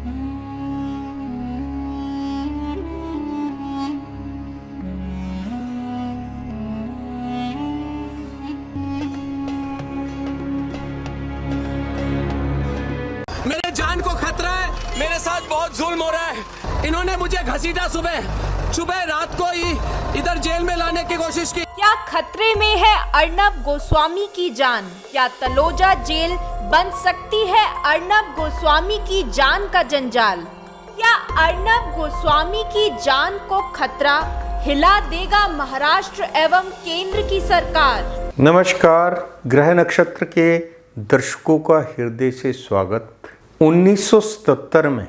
मेरे जान को खतरा है, मेरे साथ बहुत जुल्म हो रहा है। इन्होंने मुझे घसीटा सुबह रात को ही इधर जेल में लाने की कोशिश की। क्या खतरे में है अर्नब गोस्वामी की जान? क्या तलोजा जेल बन सकती है अर्नब गोस्वामी की जान का जंजाल? क्या अर्नब गोस्वामी की जान को खतरा हिला देगा महाराष्ट्र एवं केंद्र की सरकार? नमस्कार, ग्रह नक्षत्र के दर्शकों का हृदय से स्वागत। 1977 में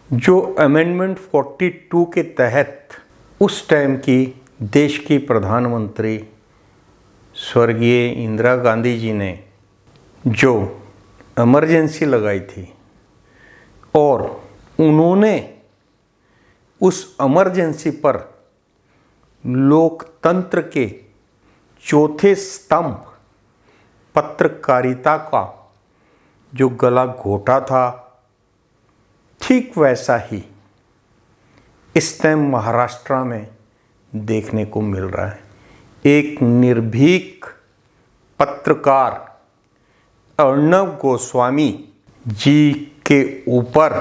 जो अमेंडमेंट 42 के तहत उस टाइम की देश की प्रधानमंत्री स्वर्गीय इंदिरा गांधी जी ने जो इमरजेंसी लगाई थी और उन्होंने उस इमरजेंसी पर लोकतंत्र के चौथे स्तंभ पत्रकारिता का जो गला घोटा था, ठीक वैसा ही इस टाइम महाराष्ट्र में देखने को मिल रहा है। एक निर्भीक पत्रकार अर्नब गोस्वामी जी के ऊपर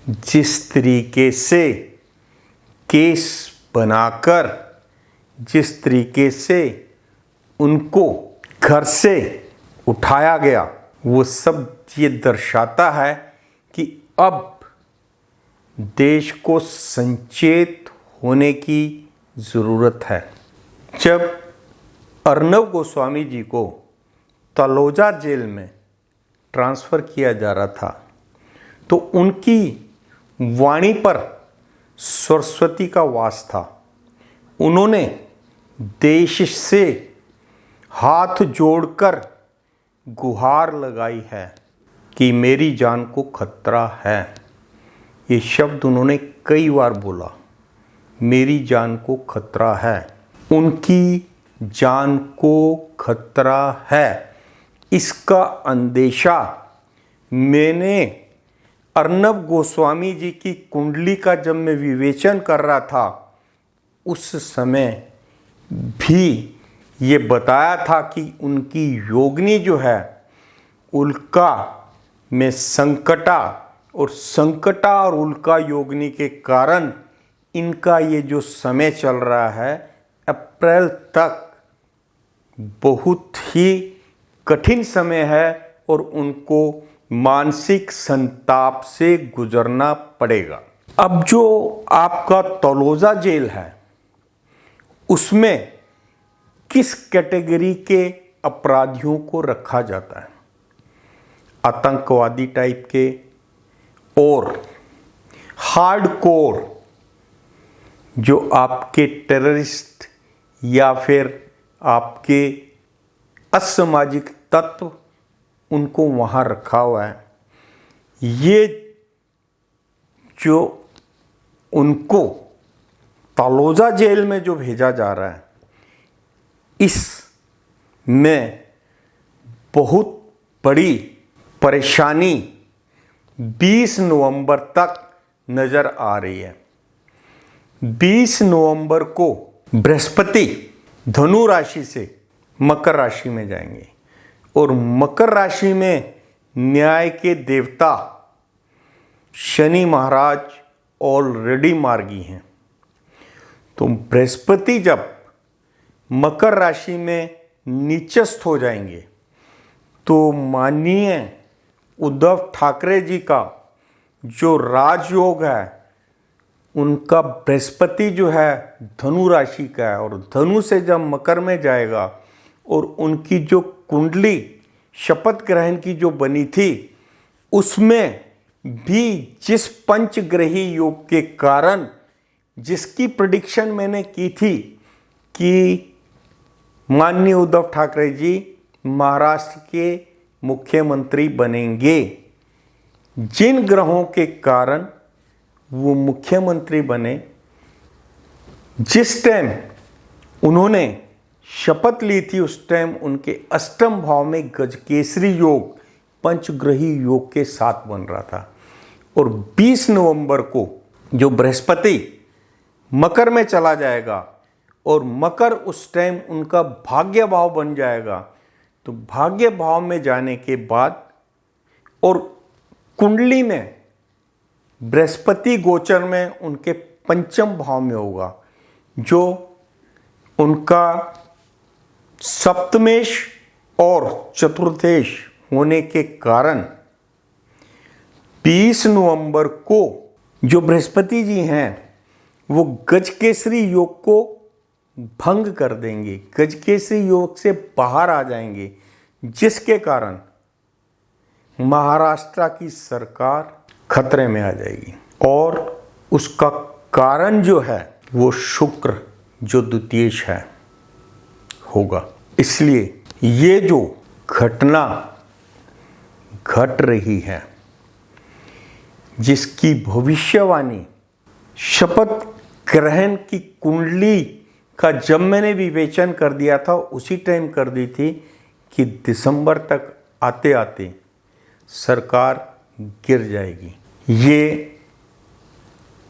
जिस तरीके से केस बनाकर, जिस तरीके से उनको घर से उठाया गया, वो सब ये दर्शाता है कि अब देश को सचेत होने की ज़रूरत है। जब अर्नब गोस्वामी जी को तलोजा जेल में ट्रांसफ़र किया जा रहा था तो उनकी वाणी पर सरस्वती का वास था। उन्होंने देश से हाथ जोड़कर गुहार लगाई है कि मेरी जान को खतरा है। ये शब्द उन्होंने कई बार बोला, मेरी जान को खतरा है, उनकी जान को खतरा है। इसका अंदेशा मैंने अर्नब गोस्वामी जी की कुंडली का जब मैं विवेचन कर रहा था उस समय भी ये बताया था कि उनकी योगिनी जो है उल्का में संकटा और उल्का योगिनी के कारण इनका ये जो समय चल रहा है अप्रैल तक बहुत ही कठिन समय है और उनको मानसिक संताप से गुजरना पड़ेगा। अब जो आपका तलोजा जेल है उसमें किस कैटेगरी के अपराधियों को रखा जाता है? आतंकवादी टाइप के और हार्डकोर जो आपके टेररिस्ट या फिर आपके असामाजिक तत्व, उनको वहाँ रखा हुआ है। ये जो उनको तलोजा जेल में जो भेजा जा रहा है इसमें बहुत बड़ी परेशानी 20 नवंबर तक नज़र आ रही है। 20 नवंबर को बृहस्पति धनु राशि से मकर राशि में जाएंगे और मकर राशि में न्याय के देवता शनि महाराज ऑलरेडी मार्गी हैं। तो बृहस्पति जब मकर राशि में नीचस्थ हो जाएंगे तो माननीय उद्धव ठाकरे जी का जो राजयोग है उनका बृहस्पति जो है धनु राशि का है और धनु से जब मकर में जाएगा और उनकी जो कुंडली शपथ ग्रहण की जो बनी थी उसमें भी जिस पंचग्रही योग के कारण जिसकी प्रेडिक्शन मैंने की थी कि माननीय उद्धव ठाकरे जी महाराष्ट्र के मुख्यमंत्री बनेंगे, जिन ग्रहों के कारण वो मुख्यमंत्री बने, जिस टाइम उन्होंने शपथ ली थी उस टाइम उनके अष्टम भाव में गजकेसरी योग पंचग्रही योग के साथ बन रहा था और 20 नवंबर को जो बृहस्पति मकर में चला जाएगा और मकर उस टाइम उनका भाग्य भाव बन जाएगा, तो भाग्य भाव में जाने के बाद और कुंडली में बृहस्पति गोचर में उनके पंचम भाव में होगा, जो उनका सप्तमेश और चतुर्थेश होने के कारण 20 नवंबर को जो बृहस्पति जी हैं वो गजकेसरी योग को भंग कर देंगे, गजकेसरी योग से बाहर आ जाएंगे, जिसके कारण महाराष्ट्र की सरकार खतरे में आ जाएगी। और उसका कारण जो है वो शुक्र जो द्वितीयेश है होगा। इसलिए ये जो घटना घट रही है, जिसकी भविष्यवाणी शपथ ग्रहण की कुंडली का जब मैंने विवेचन कर दिया था उसी टाइम कर दी थी कि दिसंबर तक आते आते सरकार गिर जाएगी। ये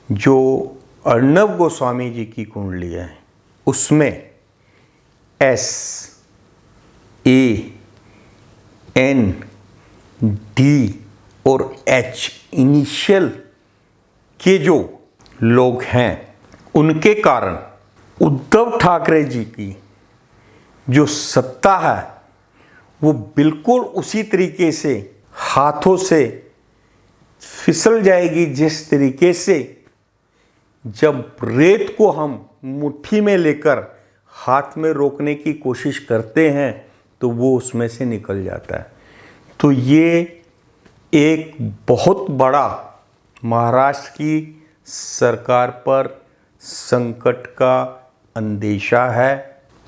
जो अर्णव गोस्वामी जी की कुंडली है उसमें S A N D और H इनिशियल के जो लोग हैं उनके कारण उद्धव ठाकरे जी की जो सत्ता है वो बिल्कुल उसी तरीके से हाथों से फिसल जाएगी जिस तरीके से जब रेत को हम मुट्ठी में लेकर हाथ में रोकने की कोशिश करते हैं तो वो उसमें से निकल जाता है। तो ये एक बहुत बड़ा महाराष्ट्र की सरकार पर संकट का अंदेशा है।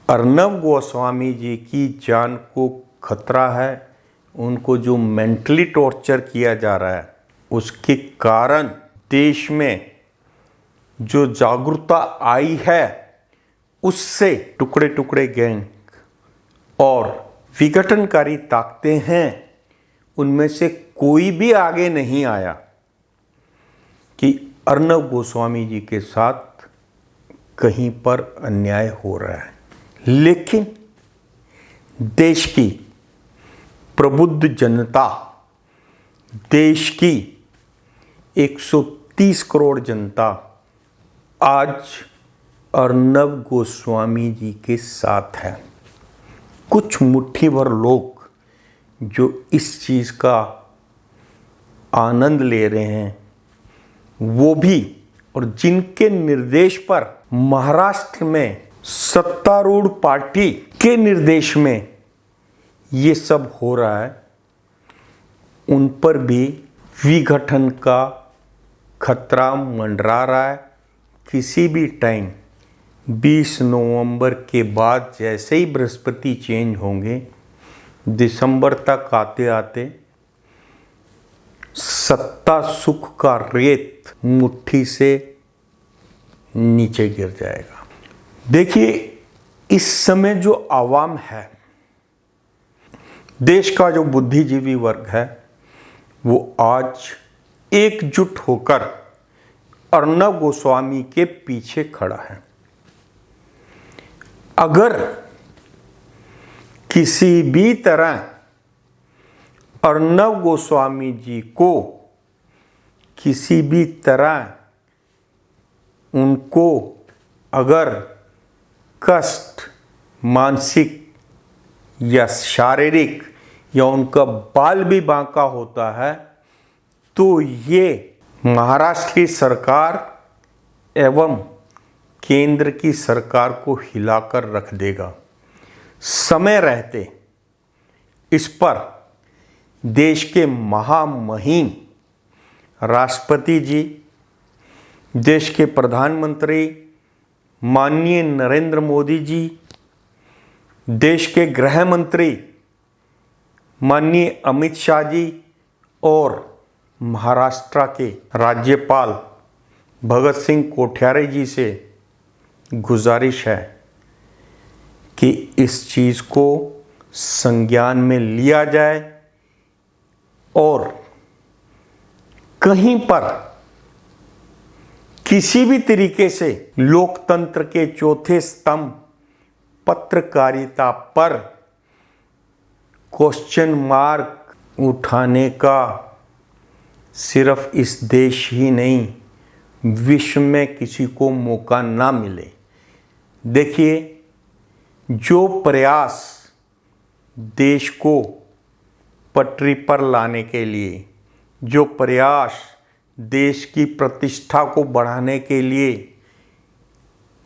अर्णव गोस्वामी जी की जान को खतरा है। उनको जो मेंटली टॉर्चर किया जा रहा है उसके कारण देश में जो जागरूकता आई है उससे टुकड़े टुकड़े गैंग और विघटनकारी ताकतें हैं, उनमें से कोई भी आगे नहीं आया कि अर्णव गोस्वामी जी के साथ कहीं पर अन्याय हो रहा है। लेकिन देश की प्रबुद्ध जनता, देश की 130 करोड़ जनता आज अर्णव गोस्वामी जी के साथ है। कुछ मुट्ठी भर लोग जो इस चीज़ का आनंद ले रहे हैं वो भी, और जिनके निर्देश पर महाराष्ट्र में सत्तारूढ़ पार्टी के निर्देश में ये सब हो रहा है, उन पर भी विघटन का खतरा मंडरा रहा है। किसी भी टाइम 20 नवंबर के बाद जैसे ही बृहस्पति चेंज होंगे, दिसंबर तक आते आते सत्ता सुख का रेत मुट्ठी से नीचे गिर जाएगा। देखिए, इस समय जो आवाम है, देश का जो बुद्धिजीवी वर्ग है, वो आज एकजुट होकर अर्णव गोस्वामी के पीछे खड़ा है। अगर किसी भी तरह अर्णव गोस्वामी जी को किसी भी तरह उनको अगर कष्ट मानसिक या शारीरिक या उनका बाल भी बांका होता है तो ये महाराष्ट्र की सरकार एवं केंद्र की सरकार को हिलाकर रख देगा। समय रहते इस पर देश के महामहिम राष्ट्रपति जी, देश के प्रधानमंत्री माननीय नरेंद्र मोदी जी, देश के गृह मंत्री माननीय अमित शाह जी और महाराष्ट्र के राज्यपाल भगत सिंह कोश्यारी जी से गुजारिश है कि इस चीज़ को संज्ञान में लिया जाए और कहीं पर किसी भी तरीके से लोकतंत्र के चौथे स्तंभ पत्रकारिता पर क्वेश्चन मार्क उठाने का सिर्फ इस देश ही नहीं, विश्व में किसी को मौका ना मिले। देखिए, जो प्रयास देश को पटरी पर लाने के लिए, जो प्रयास देश की प्रतिष्ठा को बढ़ाने के लिए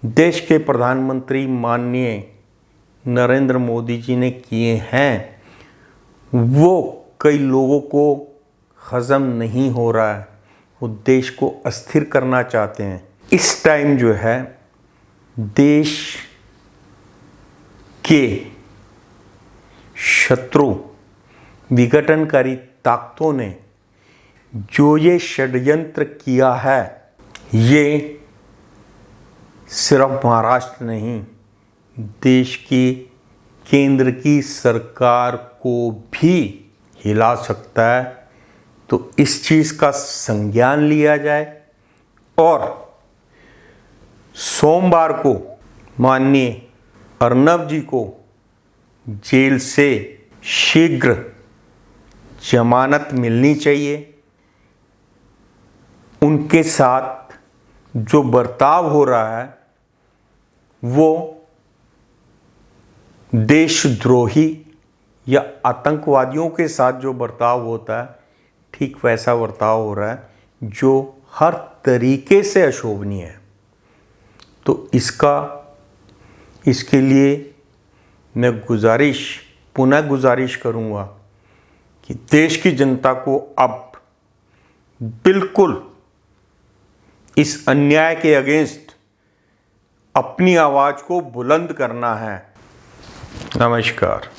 देश के प्रधानमंत्री माननीय नरेंद्र मोदी जी ने किए हैं, वो कई लोगों को हजम नहीं हो रहा है। वो देश को अस्थिर करना चाहते हैं। इस टाइम जो है देश के शत्रु विघटनकारी ताकतों ने जो ये षड्यंत्र किया है, ये सिर्फ महाराष्ट्र नहीं, देश की केंद्र की सरकार को भी हिला सकता है। तो इस चीज़ का संज्ञान लिया जाए और सोमवार को माननीय अर्नब जी को जेल से शीघ्र जमानत मिलनी चाहिए। उनके साथ जो बर्ताव हो रहा है वो देशद्रोही या आतंकवादियों के साथ जो बर्ताव होता है, ठीक वैसा बर्ताव हो रहा है जो हर तरीके से अशोभनीय है। तो इसके लिए मैं पुनः गुजारिश करूंगा कि देश की जनता को अब बिल्कुल इस अन्याय के अगेंस्ट अपनी आवाज को बुलंद करना है। नमस्कार।